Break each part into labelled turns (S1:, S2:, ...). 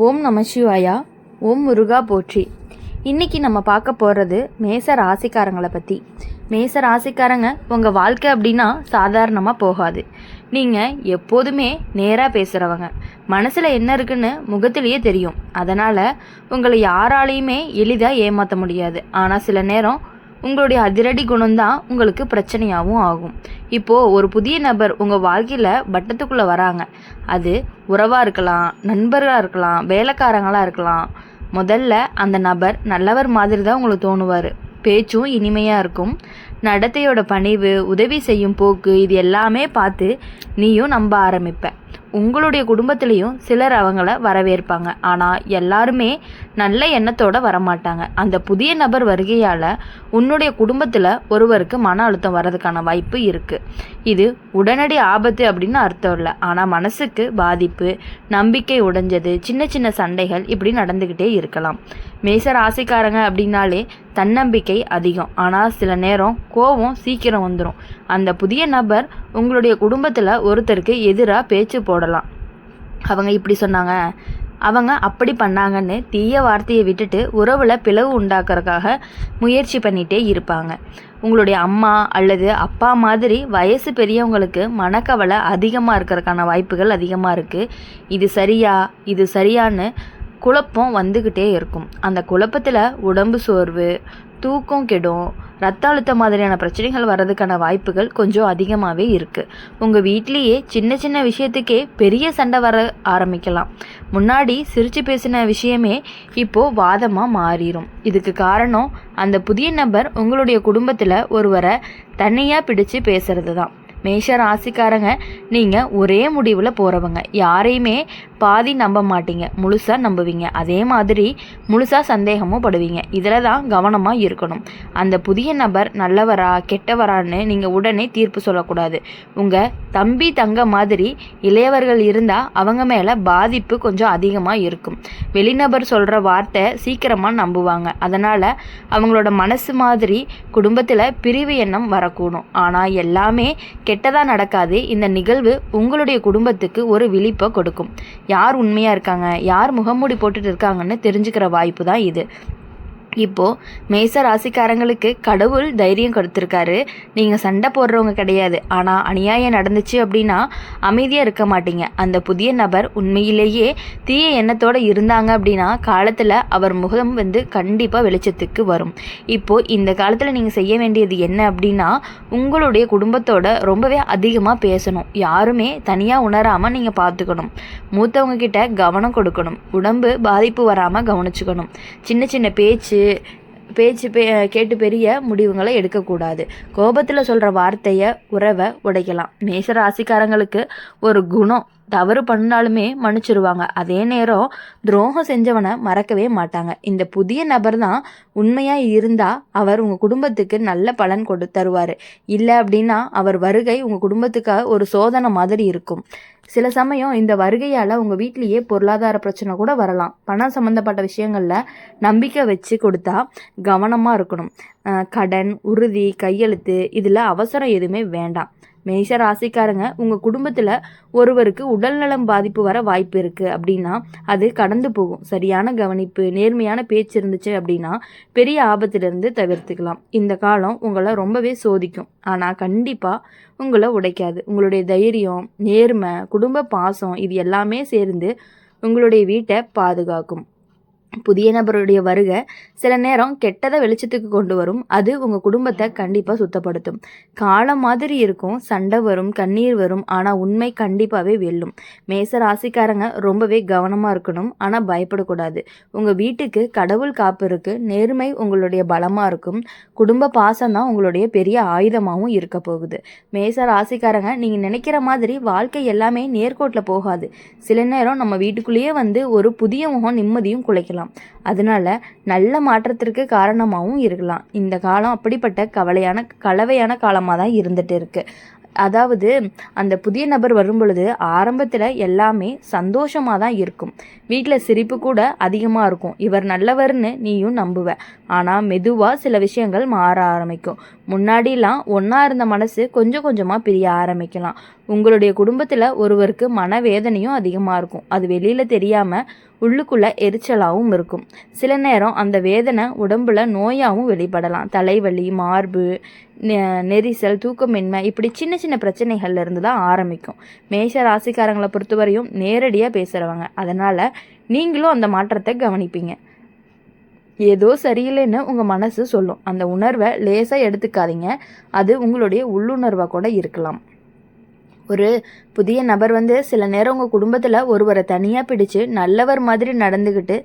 S1: ஓம் நமசிவாயா. ஓம் முருகா போற்றி. இன்றைக்கி நம்ம பார்க்க போகிறது மேச ராசிக்காரங்களை பற்றி. மேச ராசிக்காரங்க உங்கள் வாழ்க்கை அப்படின்னா சாதாரணமாக போகாது. நீங்கள் எப்போதுமே நேராக பேசுகிறவங்க. மனசில் என்ன இருக்குன்னு முகத்திலேயே தெரியும். அதனால் உங்களை யாராலையுமே எளிதாக ஏமாற்ற முடியாது. ஆனால் சில நேரம் உங்களுடைய அதிரடி குணம்தான் உங்களுக்கு பிரச்சனையாகவும் ஆகும். இப்போது ஒரு புதிய நபர் உங்கள் வாழ்க்கையில் வட்டத்துக்குள்ளே வராங்க. அது உறவாக இருக்கலாம், நண்பர்களாக இருக்கலாம், வேலைக்காரங்களாக இருக்கலாம். முதல்ல அந்த நபர் நல்லவர் மாதிரி தான் உங்களுக்கு தோணுவார். பேச்சும் இனிமையாக இருக்கும். நடத்தையோட பணிவு, உதவி செய்யும் போக்கு, இது எல்லாமே பார்த்து நீயும் நம்ப ஆரம்பிப்ப. உங்களுடைய குடும்பத்திலையும் சிலர் அவங்கள வரவேற்பாங்க. ஆனால் எல்லாருமே நல்ல எண்ணத்தோடு வரமாட்டாங்க. அந்த புதிய நபர் வருகையால் உன்னுடைய குடும்பத்தில் ஒருவருக்கு மன அழுத்தம் வர்றதுக்கான வாய்ப்பு இருக்குது. இது உடனடி ஆபத்து அப்படின்னு அர்த்தம் இல்லை. ஆனால் மனசுக்கு பாதிப்பு, நம்பிக்கை உடைஞ்சது, சின்ன சின்ன சண்டைகள் இப்படி நடந்துக்கிட்டே இருக்கலாம். மேச ராசிக்காரங்க அப்படின்னாலே தன்னம்பிக்கை அதிகம். ஆனால் சில நேரம் கோபம் சீக்கிரம் வந்துடும். அந்த புதிய நபர் உங்களுடைய குடும்பத்தில் ஒருத்தருக்கு எதிராக பேச்சு போடலாம். அவங்க இப்படி சொன்னாங்க, அவங்க அப்படி பண்ணாங்கன்னு தீய வார்த்தையை விட்டுட்டு உறவில் பிளவு உண்டாக்குறதுக்காக முயற்சி பண்ணிகிட்டே இருப்பாங்க. உங்களுடைய அம்மா அல்லது அப்பா மாதிரி வயசு பெரியவங்களுக்கு மனக்கவலை அதிகமாக இருக்கிறதுக்கான வாய்ப்புகள் அதிகமாக இருக்குது. இது சரியான்னு குழப்பம் வந்துக்கிட்டே இருக்கும். அந்த குழப்பத்தில் உடம்பு சோர்வு, தூக்கம் கெடும், ரத்த அழுத்தம் மாதிரியான பிரச்சனைகள் வர்றதுக்கான வாய்ப்புகள் கொஞ்சம் அதிகமாகவே இருக்குது. உங்கள் வீட்லேயே சின்ன சின்ன விஷயத்துக்கே பெரிய சண்டை வர ஆரம்பிக்கலாம். முன்னாடி சிரித்து பேசின விஷயமே இப்போது வாதமாக மாறிடும். இதுக்கு காரணம் அந்த புதிய நபர் உங்களுடைய குடும்பத்தில் ஒருவரை தனியாக பிடிச்சு பேசுறது தான். மேஷ ராசிக்காரங்க நீங்கள் ஒரே முடிவில் போகிறவங்க. யாரையுமே பாதி நம்ப மாட்டீங்க, முழுசாக நம்புவீங்க. அதே மாதிரி முழுசாக சந்தேகமும் படுவீங்க. இதில் தான் கவனமாக இருக்கணும். அந்த புதிய நபர் நல்லவரா கெட்டவரான்னு நீங்கள் உடனே தீர்ப்பு சொல்லக்கூடாது. உங்கள் தம்பி தங்க மாதிரி இளையவர்கள் இருந்தால் அவங்க மேலே பாதிப்பு கொஞ்சம் அதிகமாக இருக்கும். வெளிநபர் சொல்கிற வார்த்தை சீக்கிரமாக நம்புவாங்க. அதனால் அவங்களோட மனசு மாதிரி குடும்பத்தில் பிரிவு எண்ணம் வரக்கூடும். ஆனால் எல்லாமே கெட்டதாக நடக்காது. இந்த நிகழ்வு உங்களுடைய குடும்பத்துக்கு ஒரு விழிப்பை கொடுக்கும். யார் உண்மையாக இருக்காங்க, யார் முகமூடி போட்டுட்டு இருக்காங்கன்னு தெரிஞ்சுக்கிற வாய்ப்பு தான் இது. இப்போது மேச ராசிக்காரங்களுக்கு கடவுள் தைரியம் கொடுத்துருக்காரு. நீங்கள் சண்டை போடுறவங்க கிடையாது. ஆனால் அநியாயம் நடந்துச்சு அப்படின்னா அமைதியாக இருக்க மாட்டீங்க. அந்த புதிய நபர் உண்மையிலேயே தீய எண்ணத்தோடு இருந்தாங்க அப்படின்னா காலத்தில் அவர் முகம் கண்டிப்பாக வெளிச்சத்துக்கு வரும். இப்போது இந்த காலத்தில் நீங்கள் செய்ய வேண்டியது என்ன அப்படின்னா, உங்களுடைய குடும்பத்தோட ரொம்பவே அதிகமாக பேசணும். யாருமே தனியாக உணராமல் நீங்கள் பார்த்துக்கணும். மூத்தவங்க கிட்ட கவனம் கொடுக்கணும். உடம்பு பாதிப்பு வராமல் கவனிச்சுக்கணும். சின்ன சின்ன பேச்சு கேட்டு பெரிய முடிவுகளை எடுக்கக்கூடாது. கோபத்தில் சொல்கிற வார்த்தையை உறவை உடைக்கலாம். மேச ராசிக்காரங்களுக்கு ஒரு குணம், தவறு பண்ணாலுமே மன்னிச்சிருவாங்க. அதே நேரம் துரோகம் செஞ்சவனை மறக்கவே மாட்டாங்க. இந்த புதிய நபர் தான் உண்மையாக இருந்தால் அவர் உங்கள் குடும்பத்துக்கு நல்ல பலன் தருவார். இல்லை அப்படின்னா அவர் வருகை உங்கள் குடும்பத்துக்கு ஒரு சோதனை மாதிரி இருக்கும். சில சமயம் இந்த வருகையால் உங்கள் வீட்லேயே பொருளாதார பிரச்சனை கூட வரலாம். பணம் சம்மந்தப்பட்ட விஷயங்களில் நம்பிக்கை வச்சு கொடுத்தா கவனமாக இருக்கணும். கடன், உறுதி, கையெழுத்து இதில் அவசரம் எதுவுமே வேண்டாம். மேஷ ராசிக்காரங்க உங்கள் குடும்பத்தில் ஒருவருக்கு உடல்நலம் பாதிப்பு வர வாய்ப்பு இருக்குது அப்படின்னா அது கடந்து போகும். சரியான கவனிப்பு, நேர்மையான பேச்சு இருந்துச்சு அப்படின்னா பெரிய ஆபத்திலிருந்து தவிர்த்துக்கலாம். இந்த காலம் உங்களை ரொம்பவே சோதிக்கும். ஆனால் கண்டிப்பாக உங்களை உடைக்காது. உங்களுடைய தைரியம், நேர்மை, குடும்ப பாசம் இது எல்லாமே சேர்ந்து உங்களுடைய வீட்டை பாதுகாக்கும். புதிய நபருடைய வருகை சில நேரம் கெட்டதை வெளிச்சத்துக்கு கொண்டு வரும். அது உங்கள் குடும்பத்தை கண்டிப்பாக சுத்தப்படுத்தும். காலம் மாதிரி இருக்கும், சண்டை வரும், கண்ணீர் வரும். ஆனால் உண்மை கண்டிப்பாகவே வெல்லும். மேச ராசிக்காரங்க ரொம்பவே கவனமாக இருக்கணும். ஆனால் பயப்படக்கூடாது. உங்கள் வீட்டுக்கு கடவுள் காப்பு இருக்குது. நேர்மை உங்களுடைய பலமாக இருக்கும். குடும்ப பாசம் தான் உங்களுடைய பெரிய ஆயுதமாகவும் இருக்க போகுது. மேச ராசிக்காரங்க நீங்கள் நினைக்கிற மாதிரி வாழ்க்கை எல்லாமே நேர்கோட்டில் போகாது. சில நேரம் நம்ம வீட்டுக்குள்ளேயே ஒரு புதிய முகம் நிம்மதியும் குலைக்கலாம். அதனால நல்ல மாற்றத்திற்கு காரணமாகவும் இருக்கலாம். இந்த காலம் அப்படிப்பட்ட கலவையான காலமாக தான் இருந்துட்டு இருக்கு. அதாவது அந்த புதிய நபர் வரும் பொழுது ஆரம்பத்தில் எல்லாமே சந்தோஷமாக தான் இருக்கும். வீட்டில் சிரிப்பு கூட அதிகமாக இருக்கும். இவர் நல்லவர்னு நீயும் நம்புவ. ஆனால் மெதுவாக சில விஷயங்கள் மாற ஆரம்பிக்கும். முன்னாடிலாம் ஒன்றா இருந்த மனசு கொஞ்சம் கொஞ்சமாக பிரிய ஆரம்பிக்கலாம். உங்களுடைய குடும்பத்தில் ஒருவருக்கு மனவேதனையும் அதிகமாக இருக்கும். அது வெளியில் தெரியாமல் உள்ளுக்குள்ளே எரிச்சலாகவும் இருக்கும். சில நேரம் அந்த வேதனை உடம்புல நோயாகவும் வெளிப்படலாம். தலைவலி, மார்பு நெரிசல், தூக்கமின்மை, இப்படி சின்ன சின்ன பிரச்சனைகள்ல இருந்து தான் ஆரம்பிக்கும். மேஷ ராசிக்காரங்களை பொறுத்தவரையும் நேரடியாக பேசுகிறவங்க. அதனால் நீங்களும் அந்த மாற்றத்தை கவனிப்பீங்க. ஏதோ சரியில்லைன்னு உங்கள் மனசு சொல்லும். அந்த உணர்வை லேசாக எடுத்துக்காதீங்க. அது உங்களுடைய உள்ளுணர்வாக கூட இருக்கலாம். ஒரு புதிய நபர் சில நேரம் உங்கள் குடும்பத்தில் ஒருவரை தனியாக பிடிச்சு நல்லவர் மாதிரி நடந்துக்கிட்டு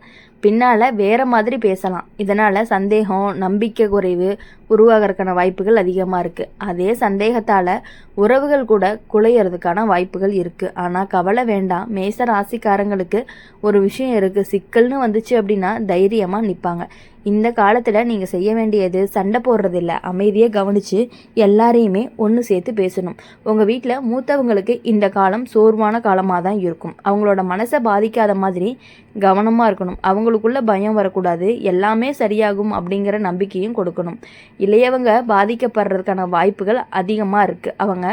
S1: பின்னால் வேறு மாதிரி பேசலாம். இதனால் சந்தேகம், நம்பிக்கை குறைவு உருவாகிறதுக்கான வாய்ப்புகள் அதிகமாக இருக்குது. அதே சந்தேகத்தால் உறவுகள் கூட குலையிறதுக்கான வாய்ப்புகள் இருக்குது. ஆனால் கவலை வேண்டாம். மேச ராசிக்காரங்களுக்கு ஒரு விஷயம் இருக்குது. சிக்கல்னு வந்துச்சு அப்படின்னா தைரியமாக நிற்பாங்க. இந்த காலத்தில் நீங்கள் செய்ய வேண்டியது சண்டை போடுறதில்ல, அமைதியாக கவனித்து எல்லாரையுமே ஒன்று சேர்த்து பேசணும். உங்கள் வீட்டில் மூத்தவங்களுக்கு இந்த காலம் சோர்வான காலமாக தான் இருக்கும். அவங்களோட மனசை பாதிக்காத மாதிரி கவனமாக இருக்கணும். அவங்களுக்குள்ள பயம் வரக்கூடாது. எல்லாமே சரியாகும் அப்படிங்கிற நம்பிக்கையும் கொடுக்கணும். இளையவங்க பாதிக்கப்படுறதுக்கான வாய்ப்புகள் அதிகமாக இருக்குது. அவங்க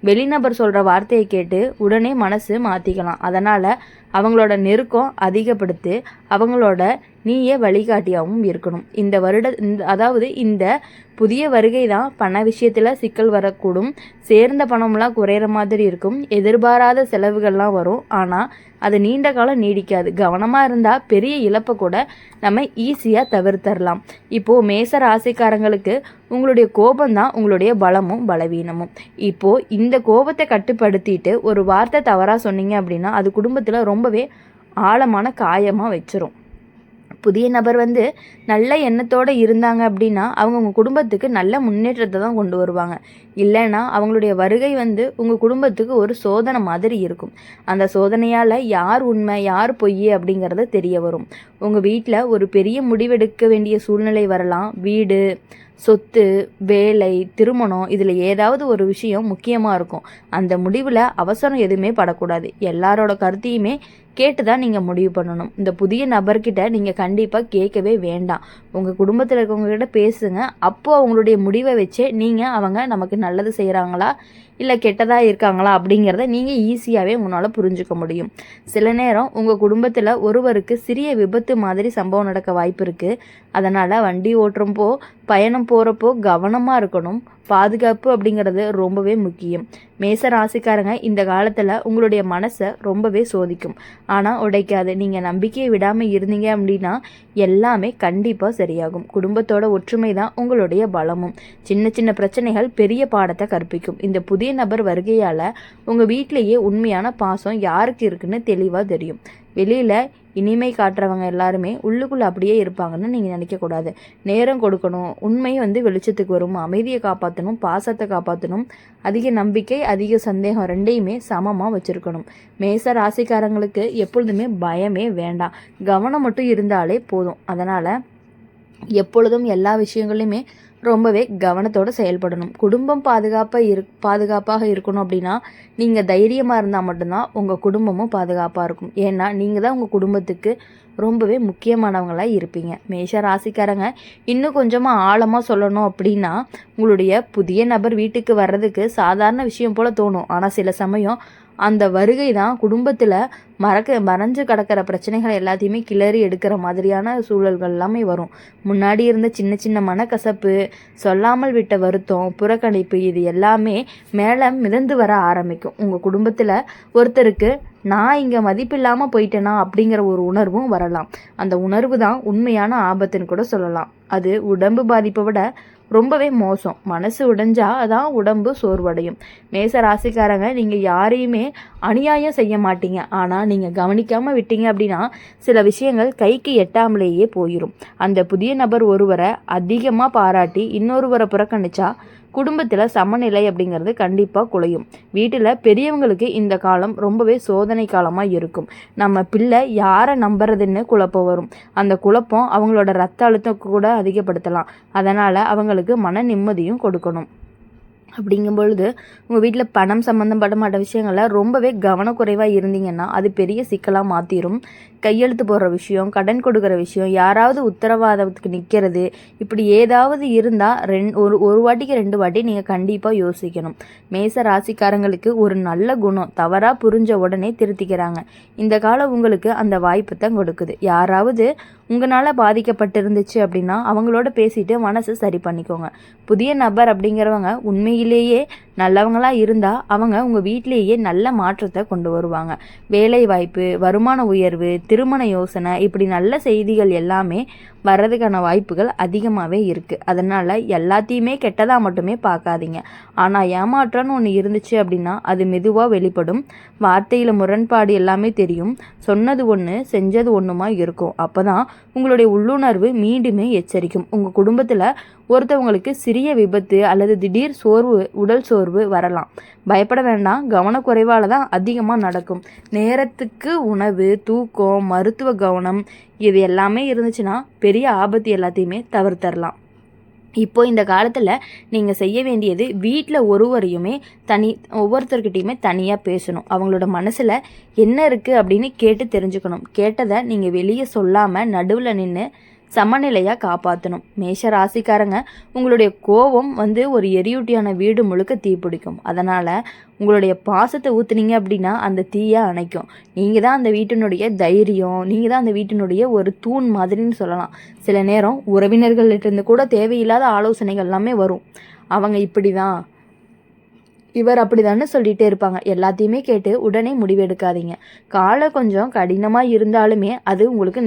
S1: வெளிநபர் சொல்கிற வார்த்தையை கேட்டு உடனே மனசு மாற்றிக்கலாம். அதனால் அவங்களோட நெருக்கம் அதிகப்படுத்தி அவங்களோட நீயே வழிகாட்டியாகவும் இருக்கணும். இந்த புதிய வருகை தான் பண விஷயத்தில் சிக்கல் வரக்கூடும். சேர்ந்த பணம்லாம் குறையிற மாதிரி இருக்கும். எதிர்பாராத செலவுகள்லாம் வரும். ஆனால் அது நீண்ட காலம் நீடிக்காது. கவனமாக இருந்தால் பெரிய இழப்பை கூட நம்ம ஈஸியாக தவிர்த்தரலாம். இப்போது மேச ராசிக்காரங்களுக்கு உங்களுடைய கோபம்தான் உங்களுடைய பலமும் பலவீனமும். இப்போது இந்த கோபத்தை கட்டுப்படுத்திட்டு ஒரு வார்த்தை தவறாக சொன்னீங்க அப்படின்னா அது குடும்பத்தில் ரொம்பவே ஆழமான காயமாக வச்சிரும். புதிய நபர் நல்ல எண்ணத்தோடு இருந்தாங்க அப்படின்னா அவங்க உங்கள் குடும்பத்துக்கு நல்ல முன்னேற்றத்தை தான் கொண்டு வருவாங்க. இல்லைன்னா அவங்களுடைய வருகை உங்கள் குடும்பத்துக்கு ஒரு சோதனை மாதிரி இருக்கும். அந்த சோதனையால் யார் உண்மை யார் பொய் அப்படிங்கிறத தெரிய வரும். உங்கள் வீட்டில் ஒரு பெரிய முடிவெடுக்க வேண்டிய சூழ்நிலை வரலாம். வீடு, சொத்து, வேலை, திருமணம், இதில் ஏதாவது ஒரு விஷயம் முக்கியமாக இருக்கும். அந்த முடிவில் அவசரம் எதுவுமே படக்கூடாது. எல்லாரோட கருத்தையுமே கேட்டு தான் நீங்கள் முடிவு பண்ணணும். இந்த புதிய நபர்கிட்ட நீங்கள் கண்டிப்பாக கேட்கவே வேண்டாம். உங்கள் குடும்பத்தில் இருக்கவங்ககிட்ட பேசுங்க. அப்போது அவங்களுடைய முடிவை வச்சே நீங்கள் அவங்க நமக்கு நல்லது செய்கிறாங்களா இல்லை கெட்டதாக இருக்காங்களா அப்படிங்கிறத நீங்கள் ஈஸியாகவே உங்களால் புரிஞ்சுக்க முடியும். சில நேரம் உங்கள் குடும்பத்தில் ஒருவருக்கு சிறிய விபத்து மாதிரி சம்பவம் நடக்க வாய்ப்பு இருக்குது. அதனால் வண்டி ஓட்டுறப்போ பயணம் போகிறப்போ கவனமாக இருக்கணும். பாதுகாப்பு அப்படிங்கிறது ரொம்பவே முக்கியம். மேச ராசிக்காரங்க இந்த காலத்தில் உங்களுடைய மனசை ரொம்பவே சோதிக்கும். ஆனால் உடைக்காது. நீங்கள் நம்பிக்கையை விடாமல் இருந்தீங்க அப்படின்னா எல்லாமே கண்டிப்பாக சரியாகும். குடும்பத்தோட ஒற்றுமை தான் உங்களுடைய பலமும். சின்ன சின்ன பிரச்சனைகள் பெரிய பாடத்தை கற்பிக்கும். இந்த புதிய நபர் வருகையால் உங்கள் வீட்டிலேயே உண்மையான பாசம் யாருக்கு இருக்குன்னு தெளிவாக தெரியும். வெளியில் இனிமை காட்டுறவங்க எல்லாருமே உள்ளுக்குள்ளே அப்படியே இருப்பாங்கன்னு நீங்கள் நினைக்கக்கூடாது. நேரம் கொடுக்கணும். உண்மை வெளிச்சத்துக்கு வரும். அமைதியை காப்பாற்றணும், பாசத்தை காப்பாற்றணும். அதிக நம்பிக்கை, அதிக சந்தேகம் ரெண்டையுமே சமமாக வச்சுருக்கணும். மேச ராசிக்காரங்களுக்கு எப்பொழுதுமே பயமே வேண்டாம். கவனம் மட்டும் இருந்தாலே போதும். அதனால் எப்பொழுதும் எல்லா விஷயங்களையுமே ரொம்பவே கவனத்தோடு செயல்படணும். குடும்பம் பாதுகாப்பாக இருக்கணும் அப்படின்னா நீங்கள் தைரியமாக இருந்தால் மட்டும்தான் உங்கள் குடும்பமும் பாதுகாப்பாக இருக்கும். ஏன்னா நீங்கள் தான் உங்கள் குடும்பத்துக்கு ரொம்பவே முக்கியமானவங்களாக இருப்பீங்க. மேஷ ராசிக்காரங்க இன்னும் கொஞ்சமாக ஆழமாக சொல்லணும் அப்படின்னா உங்களுடைய புதிய நபர் வீட்டுக்கு வர்றதுக்கு சாதாரண விஷயம் போல் தோணும். ஆனால் சில சமயம் அந்த வருகை தான் குடும்பத்தில் மறைஞ்சு கிடக்கிற பிரச்சனைகள் எல்லாத்தையுமே கிளறி எடுக்கிற மாதிரியான சூழல்கள் எல்லாமே வரும். முன்னாடி இருந்த சின்ன சின்ன மனக்கசப்பு, சொல்லாமல் விட்ட வருத்தம், புறக்கணிப்பு, இது எல்லாமே மேலே மிதந்து வர ஆரம்பிக்கும். உங்கள் குடும்பத்தில் ஒருத்தருக்கு நான் இங்கே மதிப்பில்லாமல் போயிட்டேனா அப்படிங்கிற ஒரு உணர்வும் வரலாம். அந்த உணர்வு தான் உண்மையான ஆபத்துன்னு கூட சொல்லலாம். அது உடம்பு பாதிப்பை விட ரொம்பவே மோசம். மனசு உடைஞ்சா அதான் உடம்பு சோர்வடையும். மேச ராசிக்காரங்க நீங்கள் யாரையுமே அநியாயம் செய்ய மாட்டீங்க. ஆனால் நீங்கள் கவனிக்காமல் விட்டீங்க அப்படின்னா சில விஷயங்கள் கைக்கு எட்டாமலேயே போயிடும். அந்த புதிய நபர் ஒருவரை அதிகமாக பாராட்டி இன்னொருவரை புறக்கணிச்சா குடும்பத்தில் சமநிலை அப்படிங்கிறது கண்டிப்பாக குலையும். வீட்டில் பெரியவங்களுக்கு இந்த காலம் ரொம்பவே சோதனை காலமாக இருக்கும். நம்ம பிள்ளை யாரை நம்புறதுன்னு குழப்பம் வரும். அந்த குழப்பம் அவங்களோட ரத்த அழுத்தம் கூட அதிகப்படுத்தலாம். அதனால் அவங்களுக்கு மன நிம்மதியும் கொடுக்கணும். அப்படிங்கும் பொழுது உங்கள் வீட்டில் பணம் சம்மந்தப்பட்ட விஷயங்களில் ரொம்பவே கவனக்குறைவாக இருந்தீங்கன்னா அது பெரிய சிக்கலாக மாற்றிடும். கையெழுத்து போடுற விஷயம், கடன் கொடுக்குற விஷயம், யாராவது உத்தரவாதத்துக்கு நிற்கிறது, இப்படி ஏதாவது இருந்தால் ஒரு வாட்டிக்கு 2 வாட்டி நீங்கள் கண்டிப்பாக யோசிக்கணும். மேச ராசிக்காரங்களுக்கு ஒரு நல்ல குணம், தவறாக புரிஞ்ச உடனே திருத்திக்கிறாங்க. இந்த காலம் உங்களுக்கு அந்த வாய்ப்பு தான் கொடுக்குது. யாராவது உங்களால் பாதிக்கப்பட்டிருந்துச்சு அப்படின்னா அவங்களோட பேசிட்டு மனசை சரி பண்ணிக்கோங்க. புதிய நபர் அப்படிங்கிறவங்க உண்மையிலேயே நல்லவங்களாக இருந்தால் அவங்க உங்கள் வீட்டிலேயே நல்ல மாற்றத்தை கொண்டு வருவாங்க. வேலை வாய்ப்பு, வருமான உயர்வு, திருமண யோசனை, இப்படி நல்ல செய்திகள் எல்லாமே வர்றதுக்கான வாய்ப்புகள் அதிகமாகவே இருக்குது. அதனால் எல்லாத்தையுமே கெட்டதாக மட்டுமே பார்க்காதீங்க. ஆனால் ஏமாற்றம்னு ஒன்று இருந்துச்சு அப்படின்னா அது மெதுவாக வெளிப்படும். வார்த்தையில் முரண்பாடு எல்லாமே தெரியும். சொன்னது ஒன்று செஞ்சது ஒன்றுமா இருக்கும். அப்போ தான் உங்களுடைய உள்ளுணர்வு மீண்டுமே எச்சரிக்கும். உங்கள் குடும்பத்தில் ஒருத்தவங்களுக்கு சிறிய விபத்து அல்லது திடீர் சோர்வு, உடல் சோர்வு வரலாம். பயப்பட வேண்டாம். கவனக்குறைவால் தான் அதிகமாக நடக்கும். நேரத்துக்கு உணவு, தூக்கம், மருத்துவ கவனம் இது எல்லாமே இருந்துச்சுன்னா பெரிய ஆபத்து எல்லாத்தையுமே தவிர்த்தரலாம். இப்போ இந்த காலத்தில் நீங்கள் செய்ய வேண்டியது வீட்டில் ஒவ்வொருத்தர்கிட்டையுமே தனியாக பேசணும். அவங்களோட மனசில் என்ன இருக்குது அப்படின்னு கேட்டு தெரிஞ்சுக்கணும். கேட்டதை நீங்கள் வெளியே சொல்லாமல் நடுவில் நின்று சமநிலையாக காப்பாற்றணும். மேஷ ராசிக்காரங்க, உங்களுடைய கோபம் ஒரு எரியூட்டியான வீடு முழுக்க தீப்பிடிக்கும். அதனால் உங்களுடைய பாசத்தை ஊற்றுனீங்க அப்படின்னா அந்த தீயை அணைக்கும். நீங்கள் தான் அந்த வீட்டினுடைய தைரியம், நீங்கள் தான் அந்த வீட்டினுடைய ஒரு தூண் மாதிரின்னு சொல்லலாம். சில நேரம் உறவினர்கள்கிட்ட கூட தேவையில்லாத ஆலோசனைகள் எல்லாமே வரும். அவங்க இப்படி தான், இவர் அப்படிதான்னு சொல்லிகிட்டே இருப்பாங்க. எல்லாத்தையுமே கேட்டு உடனே முடிவெடுக்காதீங்க. காலம் கொஞ்சம் கடினமாக இருந்தாலுமே அது உங்களுக்கு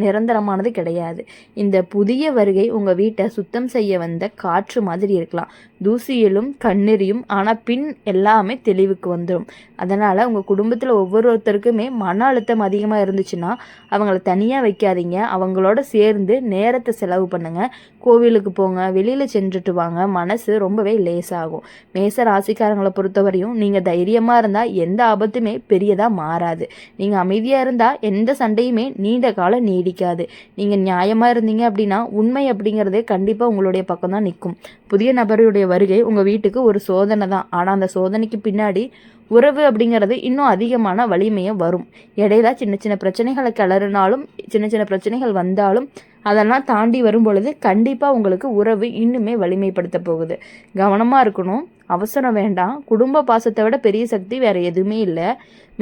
S1: நிரந்தரமானது கிடையாது. இந்த புதிய வருகை உங்கள் வீட்டை சுத்தம் செய்ய வந்த காற்று மாதிரி இருக்கலாம். தூசியிலும் கண்ணெறியும், ஆனால் பின் எல்லாமே தெளிவுக்கு வந்துடும். அதனால் உங்கள் குடும்பத்தில் ஒவ்வொருத்தருக்குமே மன அழுத்தம் அதிகமாக இருந்துச்சுன்னா அவங்கள தனியாக வைக்காதீங்க. அவங்களோட சேர்ந்து நேரத்தை செலவு பண்ணுங்கள். கோவிலுக்கு போங்க, வெளியில் சென்றுட்டு வாங்க. மனசு ரொம்பவே லேசாகும். மேச ராசிக்காரங்களை பொறுத்தவரையும் நீங்கள் தைரியமாக இருந்தால் எந்த ஆபத்துமே பெரியதாக மாறாது. நீங்கள் அமைதியாக இருந்தால் எந்த சண்டையுமே நீண்ட காலம் நீடிக்காது. நீங்கள் நியாயமாக இருந்தீங்க அப்படின்னா உண்மை அப்படிங்கிறதே கண்டிப்பாக உங்களுடைய பக்கம் தான் நிற்கும். புதிய நபருடைய வருகை உங்கள் வீட்டுக்கு ஒரு சோதனை தான். ஆனால் அந்த சோதனைக்கு பின்னாடி உறவு அப்படிங்கிறது இன்னும் அதிகமான வலிமையை வரும். இடையில சின்ன சின்ன பிரச்சனைகளை கிளறினாலும், சின்ன சின்ன பிரச்சனைகள் வந்தாலும் அதெல்லாம் தாண்டி வரும் பொழுது கண்டிப்பாக உங்களுக்கு உறவு இன்னுமே வலிமைப்படுத்த போகுது. கவனமாக இருக்கணும், அவசரம் வேண்டாம். குடும்ப பாசத்தை விட பெரிய சக்தி வேறு எதுவுமே இல்லை.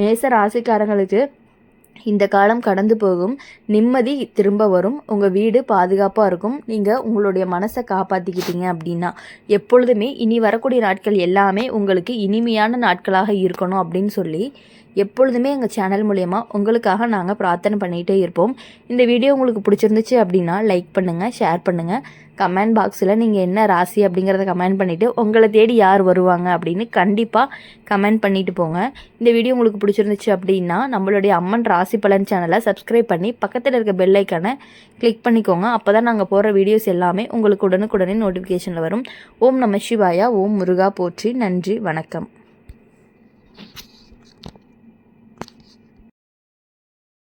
S1: மேச ராசிக்காரங்களுக்கு இந்த காலம் கடந்து போகும். நிம்மதி திரும்ப வரும். உங்கள் வீடு பாதுகாப்பாக இருக்கும். நீங்கள் உங்களுடைய மனசை காப்பாற்றிக்கிட்டீங்க அப்படின்னா எப்பொழுதுமே இனி வரக்கூடிய நாட்கள் எல்லாமே உங்களுக்கு இனிமையான நாட்களாக இருக்கணும் அப்படின்னு சொல்லி எப்பொழுதுமே எங்கள் சேனல் மூலயமா உங்களுக்காக நாங்கள் பிரார்த்தனை பண்ணிகிட்டே இருப்போம். இந்த வீடியோ உங்களுக்கு பிடிச்சிருந்துச்சு அப்படின்னா லைக் பண்ணுங்கள், ஷேர் பண்ணுங்கள். கமெண்ட் பாக்ஸில் நீங்கள் என்ன ராசி அப்படிங்கிறத கமெண்ட் பண்ணிவிட்டு உங்களை தேடி யார் வருவாங்க அப்படின்னு கண்டிப்பாக கமெண்ட் பண்ணிட்டு போங்க. இந்த வீடியோ உங்களுக்கு பிடிச்சிருந்துச்சு அப்படின்னா நம்மளுடைய அம்மன் ராசி பலன் சேனலை சப்ஸ்கிரைப் பண்ணி பக்கத்தில் இருக்க பெல் ஐக்கானை கிளிக் பண்ணிக்கோங்க. அப்போ தான் நாங்கள் போடுற வீடியோஸ் எல்லாமே உங்களுக்கு உடனுக்குடனே நோட்டிஃபிகேஷனில் வரும். ஓம் நம சிவாயா, ஓம் முருகா போற்றி. நன்றி, வணக்கம்.